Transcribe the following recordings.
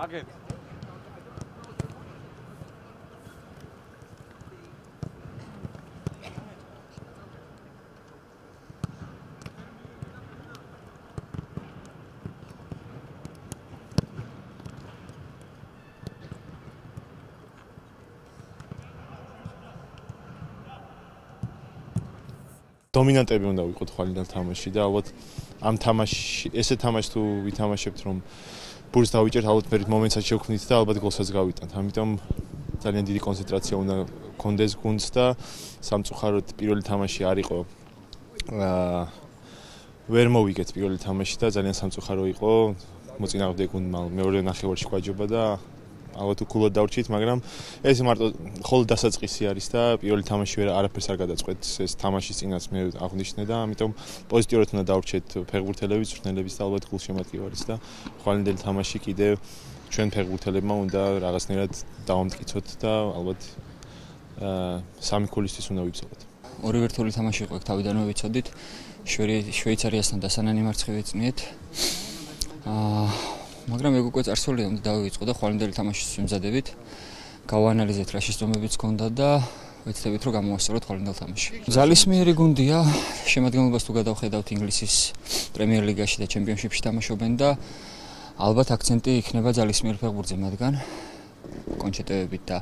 Target. დომინანტები უნდა ვიყოთ ხვალინდელ თამაშში და ალბათ ამ თამაშში ესე თამაშს თუ ვითამაშებთ რომ ბურს დავიჭერთ ალბათ მე მომენტსაც შევქმნით და ალბათ გოლსაც გავიტანთ. ამიტომ ძალიან დიდი კონცენტრაცია უნდა გქონდეს გუნდს და სამწუხაროდ პირველი თამაში არ იყო ვერ მოვიგეთ პირველი თამაში და ძალიან სამწუხარო იყო. მოწინააღმდეგე გუნდმა მეორე ნახევარში გვაჯობა და ალბათ უკულად დავრჩით, მაგრამ ეს მარტო ხოლმე დასაწყისი არის და პირველი თამაში არაფერს არ გადაწყვეტს ეს თამაშის წინაც მე აღნიშნე და ამიტომ პოზიტიურად უნდა დავრჩეთ ფეხბურთელები, წვრთნელების და ალბათ გულშემატკივარის და ხვალინდელი თამაში კიდევ ჩვენ ფეხბურთელებმა უნდა რაღაცნაირად დავამტკიცოთ და ალბათ სამი ქულისთვის უნდა ვიბრძოლოთ. ორი ვერტული თამაში იყო, თავიდანვე ვიცოდით. შვეიცარიასთან დასანანი მარცხი ვეწნიეთ. მაგრამ ეგ უკვე წარსულია, უნდა დავივიწყო და ხვალინდელი თამაშის ვიმზადებით. გავაანალიზეთ რა შეცდომებიც ჰქონდა და ვეცდებით რომ გამოვასწოროთ ხვალინდელ თამაში. ძალისმიერი გუნდია, შემადგენლობას თუ გადავხედავთ ინგლისის პრემიერ ლიგაში და ჩემპიონშიპში თამაშობენ და ალბათ აქცენტი იქნება ძალისმიერ ფეხბურთზე მათგან. კონჩეტებებით და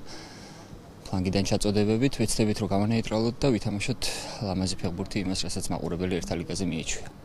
ფლანგიდან ჩაწოდებებით ვეცდებით რომ გავანეიტრალოთ და ვითამაშოთ ლამაზი ფეხბურთი იმას, რასაც მაყურებელი ერთა ლიგაზე მიიჩვია.